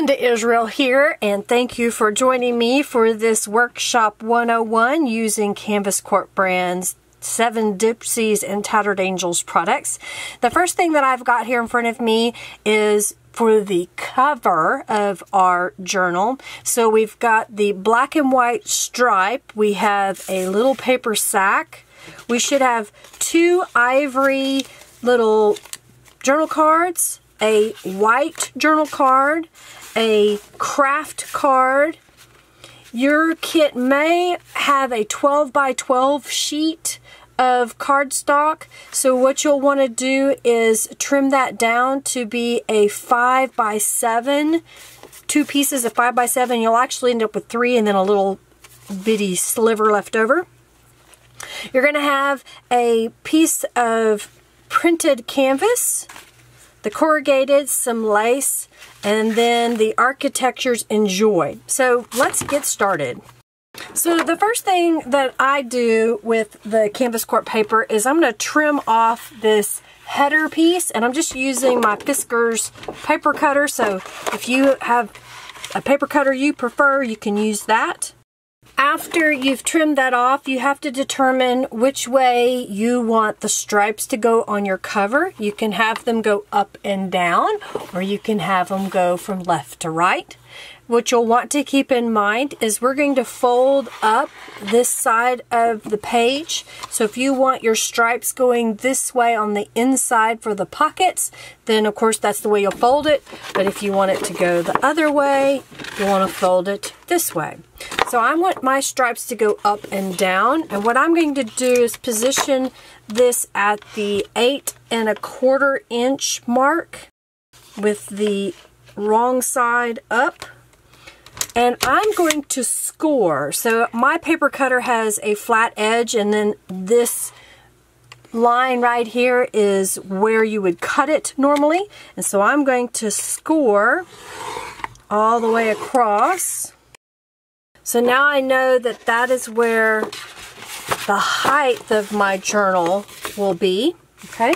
Linda Israel here, and thank you for joining me for this Workshop 101 using Canvas Corp Brands 7 Dipsies and Tattered Angels products. The first thing that I've got here in front of me is for the cover of our journal. So we've got the black and white stripe. We have a little paper sack. We should have 2 ivory little journal cards, a white journal card, a Kraft card. Your kit may have a 12 by 12 sheet of cardstock, so what you'll want to do is trim that down to be a 5 by 7, 2 pieces of 5 by 7. You'll actually end up with 3 and then a little bitty sliver left over. You're going to have a piece of printed canvas, the corrugated, some lace, and then the Archtiextures Enjoy. So let's get started. So the first thing that I do with the Canvas Corp paper is I'm going to trim off this header piece, and I'm just using my Fiskars paper cutter. So if you have a paper cutter you prefer, you can use that. After you've trimmed that off, you have to determine which way you want the stripes to go on your cover. You can have them go up and down, or you can have them go from left to right. What you'll want to keep in mind is we're going to fold up this side of the page. So if you want your stripes going this way on the inside for the pockets, then of course that's the way you'll fold it. But if you want it to go the other way, you want to fold it this way. So I want my stripes to go up and down. And what I'm going to do is position this at the 8 1/4 inch mark with the wrong side up. And I'm going to score. So my paper cutter has a flat edge, and then this line right here is where you would cut it normally. And so I'm going to score all the way across. So now I know that that is where the height of my journal will be. Okay.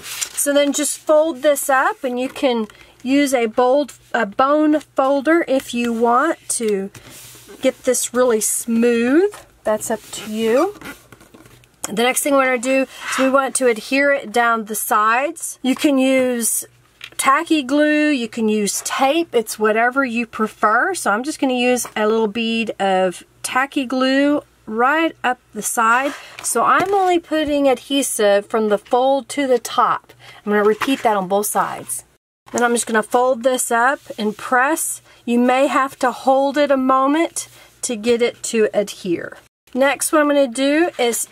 So then just fold this up, and you can use a bone folder if you want to get this really smooth. That's up to you. The next thing we're going to do is we want to adhere it down the sides. You can use tacky glue, you can use tape, it's whatever you prefer. So I'm just going to use a little bead of tacky glue right up the side. So I'm only putting adhesive from the fold to the top. I'm going to repeat that on both sides. Then I'm just going to fold this up and press. You may have to hold it a moment to get it to adhere. Next, what I'm going to do is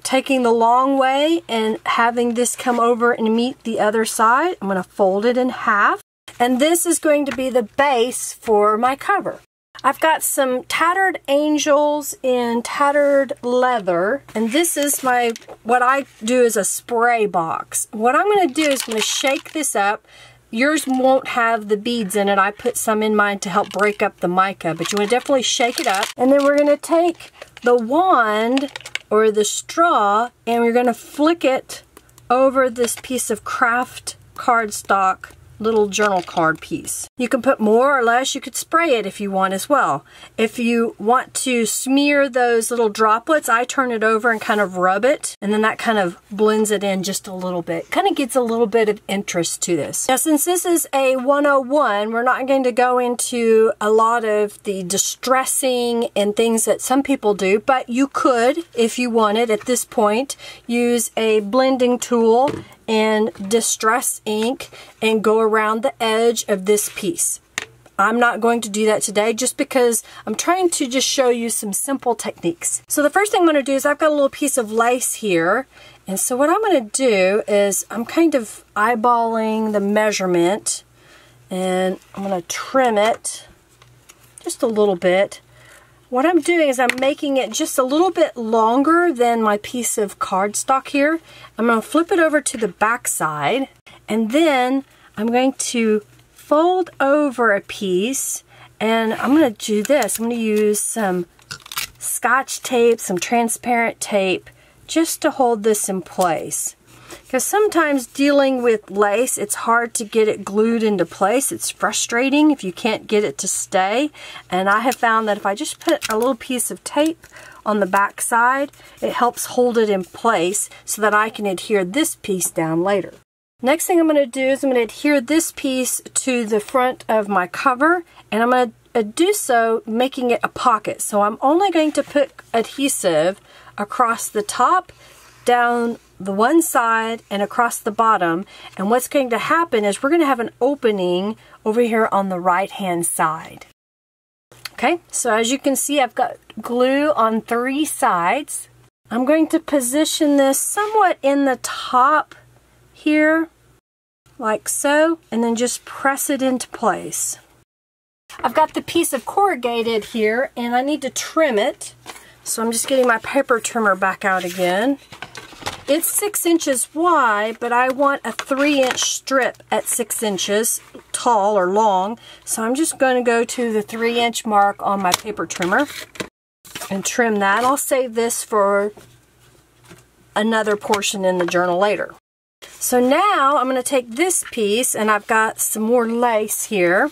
taking the long way and having this come over and meet the other side. I'm going to fold it in half. And this is going to be the base for my cover. I've got some Tattered Angels in tattered leather, and this is what I do is a spray box. What I'm going to do is I'm going to shake this up. Yours won't have the beads in it. I put some in mine to help break up the mica, but you want to definitely shake it up. And then we're going to take the wand or the straw, and we're going to flick it over this piece of Kraft cardstock little journal card piece. You can put more or less. You could spray it if you want as well. If you want to smear those little droplets, I turn it over and kind of rub it, and then that kind of blends it in just a little bit. Kind of gets a little bit of interest to this. Now, since this is a 101, we're not going to go into a lot of the distressing and things that some people do, but you could, if you wanted at this point, use a blending tool and distress ink and go around the edge of this piece. I'm not going to do that today just because I'm trying to just show you some simple techniques. So the first thing I'm going to do is I've got a little piece of lace here, and so what I'm going to do is I'm kind of eyeballing the measurement, and I'm going to trim it just a little bit. What I'm doing is I'm making it just a little bit longer than my piece of cardstock here. I'm going to flip it over to the back side, and then I'm going to fold over a piece, and I'm going to do this. I'm going to use some Scotch tape, some transparent tape, just to hold this in place. Because sometimes dealing with lace, it's hard to get it glued into place. It's frustrating if you can't get it to stay. And I have found that if I just put a little piece of tape on the back side, it helps hold it in place so that I can adhere this piece down later. Next thing I'm going to do is I'm going to adhere this piece to the front of my cover, and I'm going to do so making it a pocket. So I'm only going to put adhesive across the top, down the one side, and across the bottom. And what's going to happen is we're going to have an opening over here on the right hand side. Okay, so as you can see, I've got glue on 3 sides. I'm going to position this somewhat in the top here, like so, and then just press it into place. I've got the piece of corrugated here, and I need to trim it. So I'm just getting my paper trimmer back out again. It's 6 inches wide, but I want a 3-inch strip at 6 inches tall or long. So I'm just going to go to the 3-inch mark on my paper trimmer and trim that. I'll save this for another portion in the journal later. So now I'm going to take this piece, and I've got some more lace here,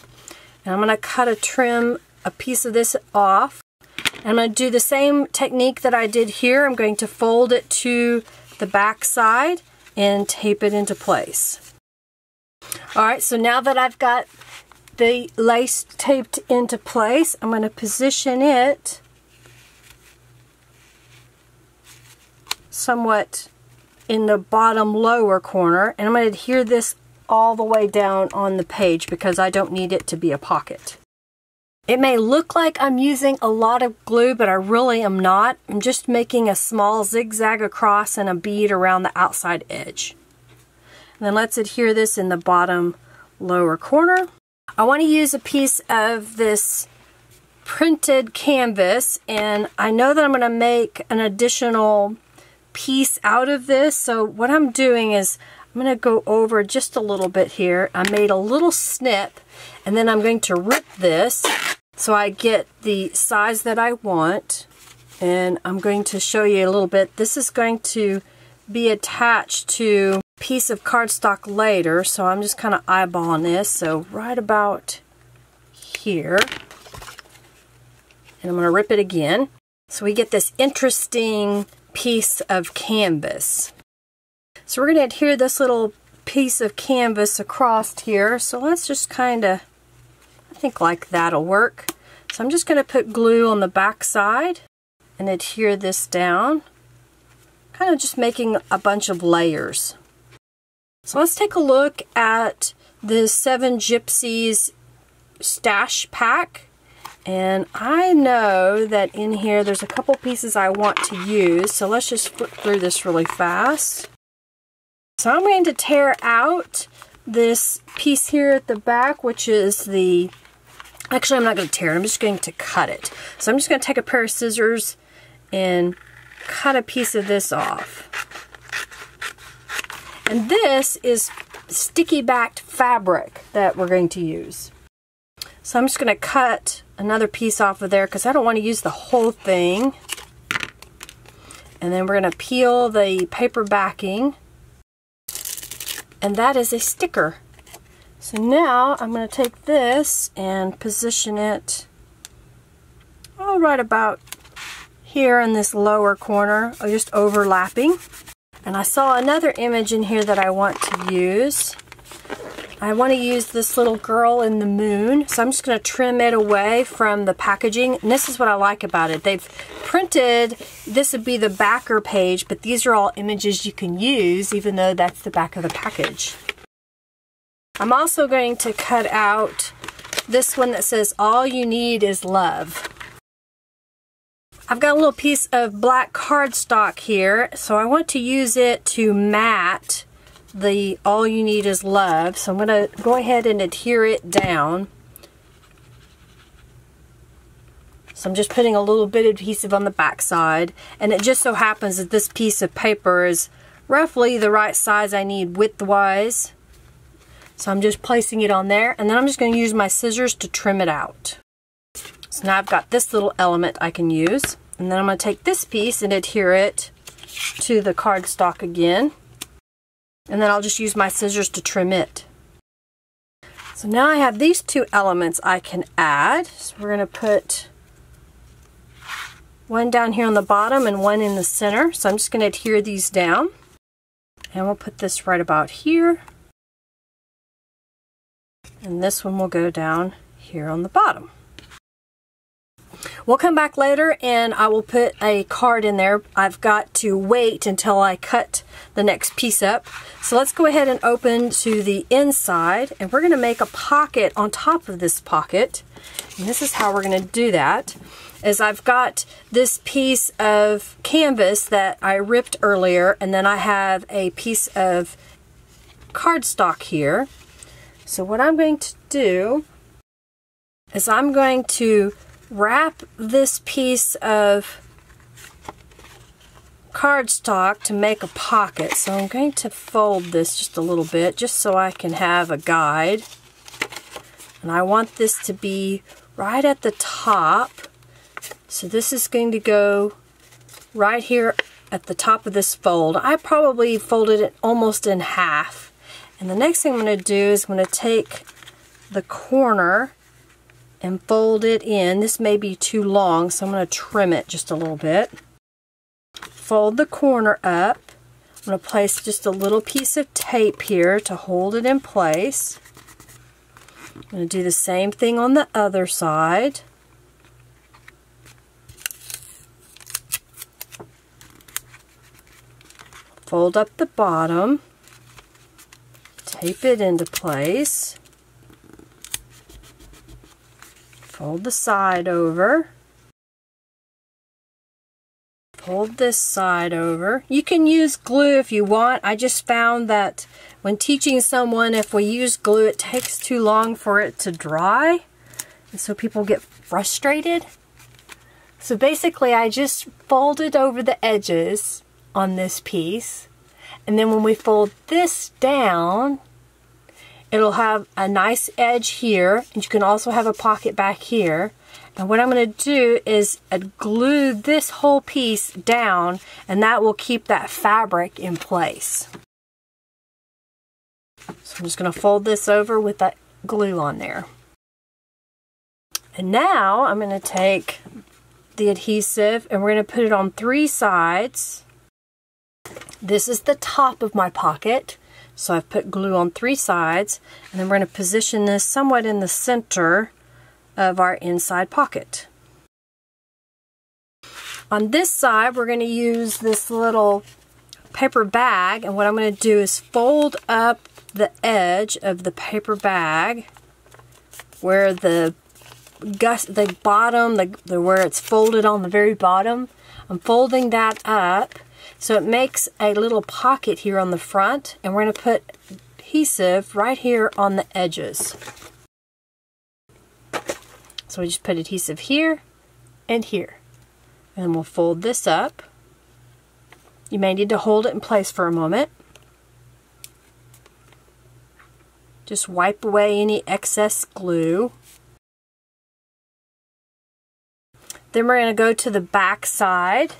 and I'm going to trim a piece of this off. And I'm going to do the same technique that I did here. I'm going to fold it to the back side and tape it into place. Alright, so now that I've got the lace taped into place, I'm going to position it somewhat in the bottom lower corner, and I'm going to adhere this all the way down on the page because I don't need it to be a pocket. It may look like I'm using a lot of glue, but I really am not. I'm just making a small zigzag across and a bead around the outside edge. And then let's adhere this in the bottom lower corner. I want to use a piece of this printed canvas, and I know that I'm going to make an additional piece out of this. So what I'm doing is I'm going to go over just a little bit here. I made a little snip, and then I'm going to rip this so I get the size that I want. And I'm going to show you a little bit. This is going to be attached to a piece of cardstock later, so I'm just kind of eyeballing this. So right about here. And I'm going to rip it again. So we get this interesting piece of canvas. So we're going to adhere this little piece of canvas across here. So let's just kind of, I think like that'll work. So I'm just going to put glue on the back side and adhere this down, kind of just making a bunch of layers. So let's take a look at the 7 Gypsies stash pack. And I know that in here there's a couple pieces I want to use, so let's just flip through this really fast. So I'm going to tear out this piece here at the back, which is the, actually I'm not going to tear it, I'm just going to cut it. So I'm just going to take a pair of scissors and cut a piece of this off. And this is sticky backed fabric that we're going to use. So I'm just going to cut another piece off of there because I don't want to use the whole thing. And then we're going to peel the paper backing. And that is a sticker. So now I'm going to take this and position it right about here in this lower corner, just overlapping. And I saw another image in here that I want to use. I want to use this little girl in the moon, so I'm just going to trim it away from the packaging. And this is what I like about it. They've printed, this would be the backer page, but these are all images you can use, even though that's the back of the package. I'm also going to cut out this one that says, "All you need is love." I've got a little piece of black cardstock here, so I want to use it to mat the "All you need is love." So I'm going to go ahead and adhere it down. So I'm just putting a little bit of adhesive on the back side, and it just so happens that this piece of paper is roughly the right size I need width-wise. So I'm just placing it on there, and then I'm just going to use my scissors to trim it out. So now I've got this little element I can use, and then I'm going to take this piece and adhere it to the cardstock again. And then I'll just use my scissors to trim it. So now I have these two elements I can add. So we're going to put one down here on the bottom and one in the center. So I'm just going to adhere these down. And we'll put this right about here. And this one will go down here on the bottom. We'll come back later and I will put a card in there. I've got to wait until I cut the next piece up. So let's go ahead and open to the inside, and we're going to make a pocket on top of this pocket. And this is how we're going to do that. Is I've got this piece of canvas that I ripped earlier, and then I have a piece of cardstock here. So what I'm going to do is I'm going to wrap this piece of cardstock to make a pocket. So I'm going to fold this just a little bit just so I can have a guide. And I want this to be right at the top. So this is going to go right here at the top of this fold. I probably folded it almost in half. And the next thing I'm going to do is I'm going to take the corner and fold it in. This may be too long, so I'm going to trim it just a little bit. Fold the corner up. I'm going to place just a little piece of tape here to hold it in place. I'm going to do the same thing on the other side. Fold up the bottom. Tape it into place. Fold the side over. Fold this side over. You can use glue if you want. I just found that when teaching someone, if we use glue, it takes too long for it to dry. And so people get frustrated. So basically, I just folded over the edges on this piece. And then when we fold this down, it'll have a nice edge here, and you can also have a pocket back here. And what I'm going to do is glue this whole piece down, and that will keep that fabric in place. So I'm just going to fold this over with that glue on there. And now I'm going to take the adhesive and we're going to put it on 3 sides. This is the top of my pocket. So I've put glue on 3 sides, and then we're going to position this somewhat in the center of our inside pocket. On this side, we're going to use this little paper bag, and what I'm going to do is fold up the edge of the paper bag where the bottom, where it's folded on the very bottom. I'm folding that up. So it makes a little pocket here on the front, and we're going to put adhesive right here on the edges. So we just put adhesive here and here. And then we'll fold this up. You may need to hold it in place for a moment. Just wipe away any excess glue. Then we're going to go to the back side.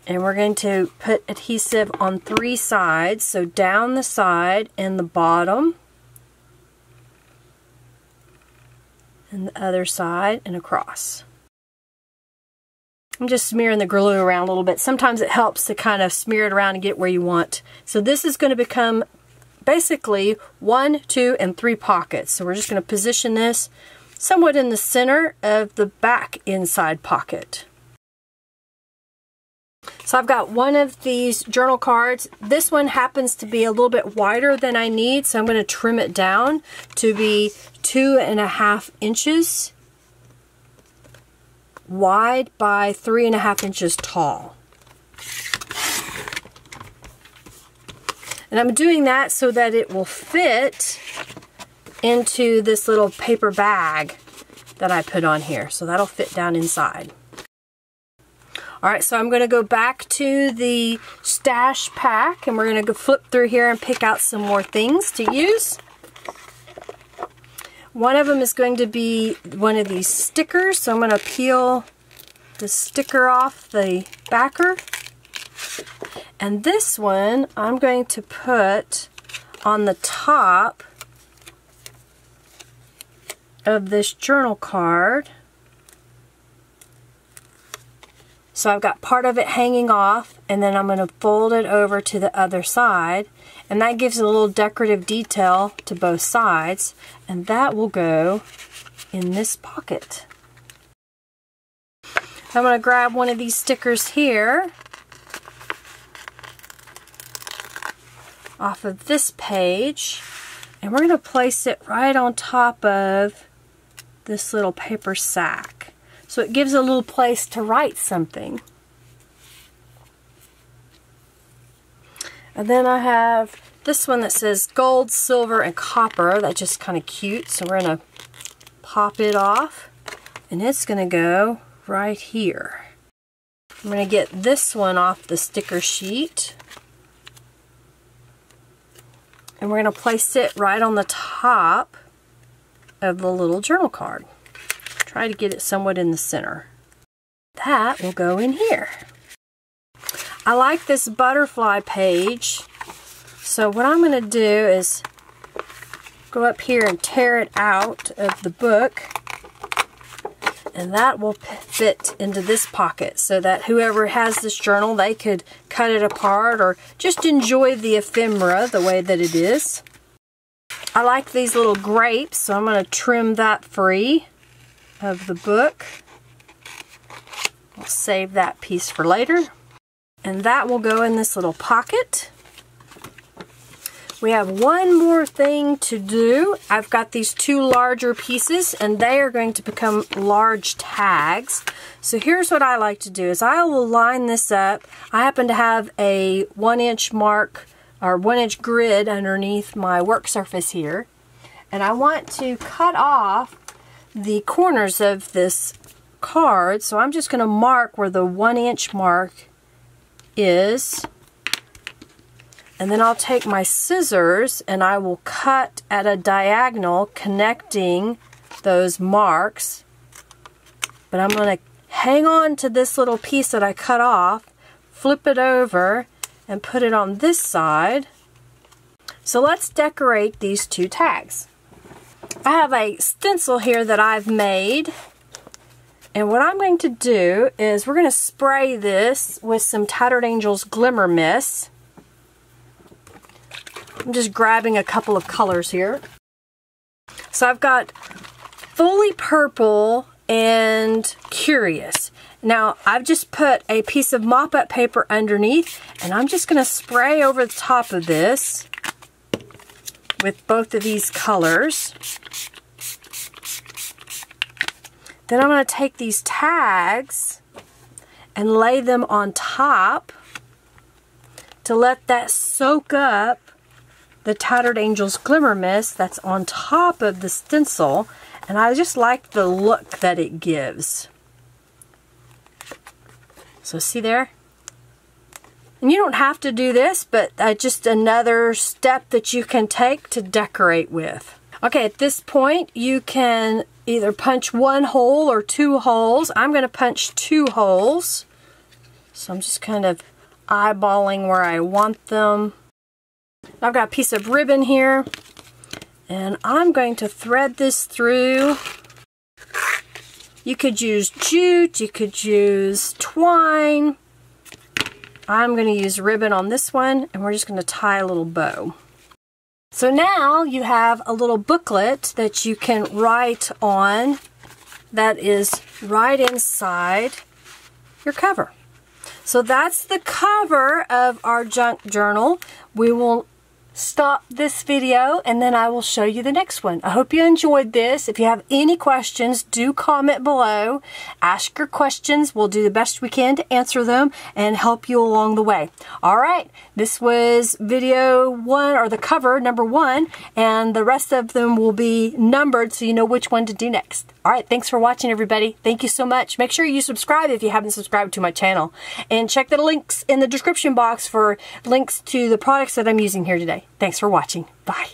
And we're going to put adhesive on 3 sides, so down the side and the bottom, and the other side and across. I'm just smearing the glue around a little bit. Sometimes it helps to kind of smear it around and get where you want. So this is going to become basically 1, 2, and 3 pockets. So we're just going to position this somewhat in the center of the back inside pocket. So I've got one of these journal cards. This one happens to be a little bit wider than I need, so I'm going to trim it down to be 2.5 inches wide by 3.5 inches tall. And I'm doing that so that it will fit into this little paper bag that I put on here. So that'll fit down inside. Alright, so I'm going to go back to the stash pack, and we're going to go flip through here and pick out some more things to use. One of them is going to be one of these stickers, so I'm going to peel the sticker off the backer. And this one, I'm going to put on the top of this journal card. So I've got part of it hanging off, and then I'm going to fold it over to the other side, and that gives a little decorative detail to both sides, and that will go in this pocket. I'm going to grab one of these stickers here off of this page, and we're going to place it right on top of this little paper sack. So it gives a little place to write something. And then I have this one that says gold, silver, and copper. That's just kind of cute. So we're going to pop it off, and it's going to go right here. I'm going to get this one off the sticker sheet, and we're going to place it right on the top of the little journal card. Try to get it somewhat in the center. That will go in here. I like this butterfly page, so what I'm going to do is go up here and tear it out of the book, and that will fit into this pocket so that whoever has this journal, they could cut it apart or just enjoy the ephemera the way that it is. I like these little grapes, so I'm going to trim that free of the book. I'll save that piece for later. And that will go in this little pocket. We have one more thing to do. I've got these two larger pieces, and they are going to become large tags. So here's what I like to do is I will line this up. I happen to have a 1-inch mark or 1-inch grid underneath my work surface here, and I want to cut off the corners of this card, so I'm just going to mark where the 1-inch mark is, and then I'll take my scissors and I will cut at a diagonal connecting those marks, but I'm going to hang on to this little piece that I cut off, flip it over, and put it on this side. So let's decorate these two tags. I have a stencil here that I've made, and what I'm going to do is we're going to spray this with some Tattered Angels Glimmer Mist. I'm just grabbing a couple of colors here. So I've got Fully Purple and Curious. Now I've just put a piece of mop-up paper underneath, and I'm just going to spray over the top of this with both of these colors. Then I'm going to take these tags and lay them on top to let that soak up the Tattered Angels Glimmer Mist that's on top of the stencil, and I just like the look that it gives. So see there? And you don't have to do this, but just another step that you can take to decorate with. Okay, at this point you can either punch one hole or two holes. I'm going to punch two holes. So I'm just kind of eyeballing where I want them. I've got a piece of ribbon here, and I'm going to thread this through. You could use jute, you could use twine. I'm going to use ribbon on this one, and we're just going to tie a little bow. So now you have a little booklet that you can write on that is right inside your cover. So that's the cover of our junk journal. We will stop this video and then I will show you the next one. I hope you enjoyed this. If you have any questions, do comment below. Ask your questions. We'll do the best we can to answer them and help you along the way. Alright, this was video 1, or the cover number 1, and the rest of them will be numbered so you know which one to do next. Alright, thanks for watching everybody. Thank you so much. Make sure you subscribe if you haven't subscribed to my channel. And check the links in the description box for links to the products that I'm using here today. Thanks for watching. Bye.